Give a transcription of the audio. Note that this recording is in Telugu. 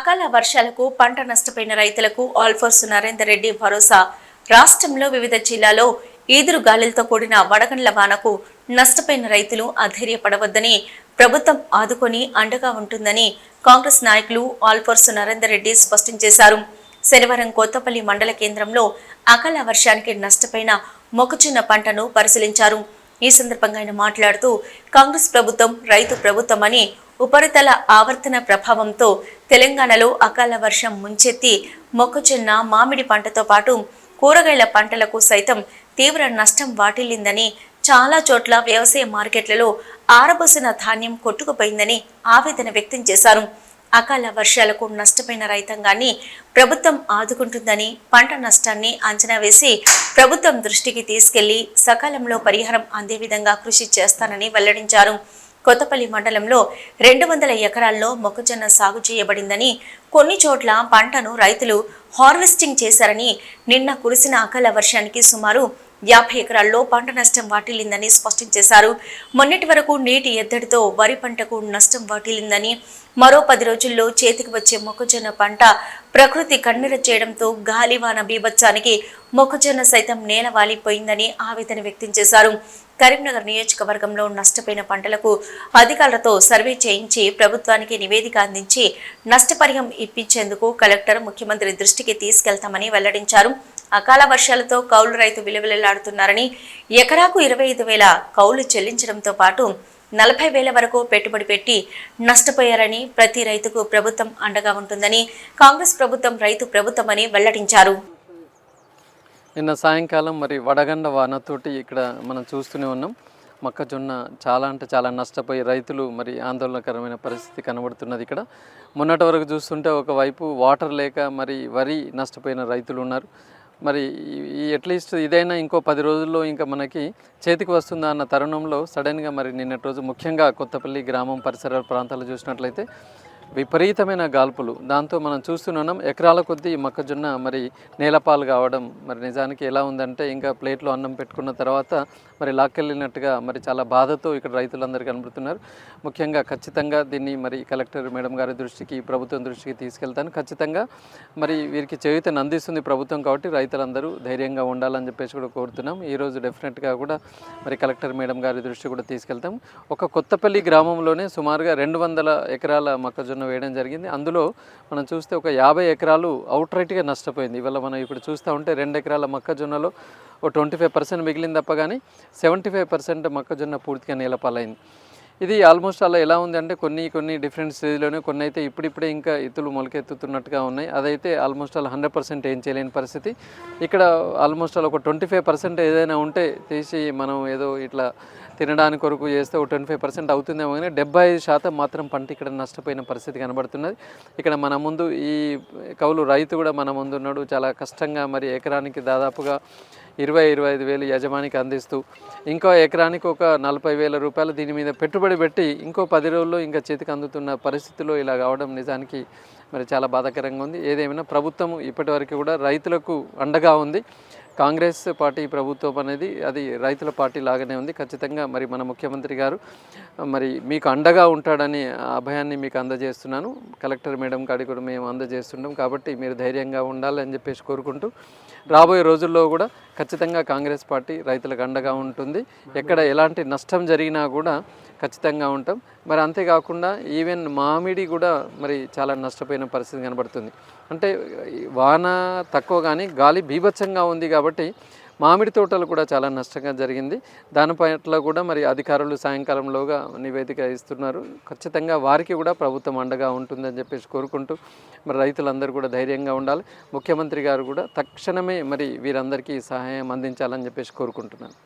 అకాల వర్షాలకు పంట నష్టపోయిన రైతులకు ఆల్ఫోర్స్ నరేందర్ రెడ్డి భరోసా. రాష్ట్రంలో వివిధ జిల్లాలో ఈదురు గాలులతో కూడిన వడగండ్ల వానకు నష్టపోయిన రైతులు అధైర్యపడవద్దని, ప్రభుత్వం ఆదుకొని అండగా ఉంటుందని కాంగ్రెస్ నాయకులు ఆల్ఫోర్స్ నరేందర్ రెడ్డి స్పష్టం చేశారు. శనివారం కొత్తపల్లి మండల కేంద్రంలో అకాల వర్షానికి నష్టపోయిన మొక్కజొన్న పంటను పరిశీలించారు. ఈ సందర్భంగా ఆయన మాట్లాడుతూ, కాంగ్రెస్ ప్రభుత్వం రైతు ప్రభుత్వమని, ఉపరితల ఆవర్తన ప్రభావంతో తెలంగాణలో అకాల వర్షం ముంచెత్తి మొక్కజొన్న, మామిడి పంటతో పాటు కూరగాయల పంటలకు సైతం తీవ్ర నష్టం వాటిల్లిందని, చాలా చోట్ల వ్యవసాయ మార్కెట్లలో ఆరబోసిన ధాన్యం కొట్టుకుపోయిందని ఆవేదన వ్యక్తం చేశారు. అకాల వర్షాలకు నష్టపోయిన రైతాంగాన్ని ప్రభుత్వం ఆదుకుంటుందని, పంట నష్టాన్ని అంచనా వేసి ప్రభుత్వం దృష్టికి తీసుకెళ్లి సకాలంలో పరిహారం అందే విధంగా కృషి చేస్తానని వెల్లడించారు. కొత్తపల్లి మండలంలో 200 ఎకరాల్లో మొక్కజొన్న సాగు చేయబడిందని, కొన్ని చోట్ల పంటను రైతులు హార్వెస్టింగ్ చేశారని, నిన్న కురిసిన అకాల వర్షానికి సుమారు 50 ఎకరాల్లో పంట నష్టం వాటిల్లిందని స్పష్టం చేశారు. మొన్నటి వరకు నీటి ఎద్దడితో వరి పంటకు నష్టం వాటిల్లిందని, మరో 10 రోజుల్లో చేతికి వచ్చే మొక్కజొన్న పంట ప్రకృతి కన్నెర చేయడంతో గాలివాన బీభత్సానికి మొక్కజొన్న సైతం నేలవాలిపోయిందని ఆవేదన వ్యక్తం చేశారు. కరీంనగర్ నియోజకవర్గంలో నష్టపోయిన పంటలకు అధికారులతో సర్వే చేయించి ప్రభుత్వానికి నివేదిక అందించి నష్టపరిహారం ఇప్పించేందుకు కలెక్టర్, ముఖ్యమంత్రి దృష్టికి తీసుకెళ్తామని వెల్లడించారు. అకాల వర్షాలతో కౌలు రైతు విలువెల్లాడుతున్నారని, ఎకరాకు 25,000 కౌలు చెల్లించడంతో పాటు 40,000 వరకు పెట్టుబడి పెట్టి నష్టపోయారని, ప్రతి రైతుకు ప్రభుత్వం అండగా ఉంటుందని, కాంగ్రెస్ ప్రభుత్వం రైతు ప్రభుత్వమని వెల్లడించారు. నిన్న సాయంకాలం మరి వడగండ వానతోటి ఇక్కడ మనం చూస్తూనే ఉన్నాం. మొక్కజొన్న చాలా అంటే చాలా నష్టపోయి రైతులు మరి ఆందోళనకరమైన పరిస్థితి కనబడుతున్నది. ఇక్కడ మొన్నటి వరకు చూస్తుంటే ఒకవైపు వాటర్ లేక మరి వరి నష్టపోయిన రైతులు ఉన్నారు. మరి ఈ అట్లీస్ట్ ఇదైనా ఇంకో 10 రోజుల్లో ఇంకా మనకి చేతికి వస్తుందా అన్న తరుణంలో సడన్గా మరి నిన్నటి రోజు ముఖ్యంగా కొత్తపల్లి గ్రామం పరిసర ప్రాంతాలు చూసినట్లయితే విపరీతమైన గాల్పులు, దాంతో మనం చూస్తున్నాం ఎకరాల కొద్దీ మొక్కజొన్న మరి నేలపాలు కావడం. మరి నిజానికి ఎలా ఉందంటే ఇంకా ప్లేట్లో అన్నం పెట్టుకున్న తర్వాత మరి లాక్కెళ్ళినట్టుగా మరి చాలా బాధతో ఇక్కడ రైతులందరూ కనబడుతున్నారు. ముఖ్యంగా ఖచ్చితంగా దీన్ని మరి కలెక్టర్ మేడం గారి దృష్టికి, ప్రభుత్వం దృష్టికి తీసుకెళ్తాను. ఖచ్చితంగా మరి వీరికి చేయూతను అందిస్తుంది ప్రభుత్వం కాబట్టి రైతులందరూ ధైర్యంగా ఉండాలని చెప్పేసి కూడా కోరుతున్నాం. ఈరోజు డెఫినెట్గా కూడా మరి కలెక్టర్ మేడం గారి దృష్టి కూడా తీసుకెళ్తాం. ఒక కొత్తపల్లి గ్రామంలోనే సుమారుగా 200 ఎకరాల మొక్కజొన్న వేయడం జరిగింది. అందులో మనం చూస్తే ఒక 50 ఎకరాలు అవుట్ రైట్గా నష్టపోయింది. ఇవాళ మనం ఇప్పుడు చూస్తూ ఉంటే 2 ఎకరాల మొక్కజొన్నలో ఒక 25% మిగిలింది తప్ప కానీ 75% మొక్కజొన్న పూర్తిగా నేలపాలైంది. ఇది ఆల్మోస్ట్ అలా ఎలా ఉంది అంటే కొన్ని డిఫరెంట్ స్టేజ్లోనే, కొన్ని అయితే ఇప్పుడిప్పుడే ఇంకా ఇతులు మొలకెత్తుతున్నట్టుగా ఉన్నాయి. అదైతే ఆల్మోస్ట్ అలా 100% ఏం చేయలేని పరిస్థితి. ఇక్కడ ఆల్మోస్ట్ అలా ఒక 25% ఏదైనా ఉంటే తీసి మనం ఏదో ఇట్లా తినడానికి కొరకు చేస్తే ఒక 25% అవుతుందేమో, కానీ 75% మాత్రం పంట ఇక్కడ నష్టపోయిన పరిస్థితి కనబడుతున్నది. ఇక్కడ మన ముందు ఈ కౌలు రైతు కూడా మన ముందు ఉన్నాడు. చాలా కష్టంగా మరి ఎకరానికి దాదాపుగా 20-25,000 యజమానికి అందిస్తూ ఇంకో ఎకరానికి ఒక 40,000 రూపాయలు దీని మీద పెట్టుబడి పెట్టి ఇంకో 10 రోజుల్లో ఇంకా చేతికి అందుతున్న పరిస్థితిలో ఇలా కావడం నిజానికి మరి చాలా బాధాకరంగా ఉంది. ఏదేమైనా ప్రభుత్వం ఇప్పటివరకు కూడా రైతులకు అండగా ఉంది. కాంగ్రెస్ పార్టీ ప్రభుత్వం అనేది అది రైతుల పార్టీ లాగానే ఉంది. ఖచ్చితంగా మరి మన ముఖ్యమంత్రి గారు మరి మీకు అండగా ఉంటాడని అభయాన్ని మీకు అందజేస్తున్నాను. కలెక్టర్ మేడం కాడి కూడా మేము అందజేస్తున్నాం కాబట్టి మీరు ధైర్యంగా ఉండాలని చెప్పేసి కోరుకుంటూ, రాబోయే రోజుల్లో కూడా ఖచ్చితంగా కాంగ్రెస్ పార్టీ రైతులకు అండగా ఉంటుంది. ఎక్కడ ఎలాంటి నష్టం జరిగినా కూడా ఖచ్చితంగా ఉంటాం. మరి అంతేకాకుండా ఈవెన్ మామిడి కూడా మరి చాలా నష్టపోయిన పరిస్థితి కనబడుతుంది. అంటే వాన తక్కువ కానీ గాలి బీభత్సంగా ఉంది కాబట్టి మామిడి తోటలు కూడా చాలా నష్టంగా జరిగింది. దానిపట్ల కూడా మరి అధికారులు సాయంకాలంలోగా నివేదిక ఇస్తున్నారు. ఖచ్చితంగా వారికి కూడా ప్రభుత్వం అండగా ఉంటుందని చెప్పేసి కోరుకుంటూ మరి రైతులందరూ కూడా ధైర్యంగా ఉండాలి. ముఖ్యమంత్రి గారు కూడా తక్షణమే మరి వీరందరికీ సహాయం అందించాలని చెప్పేసి కోరుకుంటున్నాను.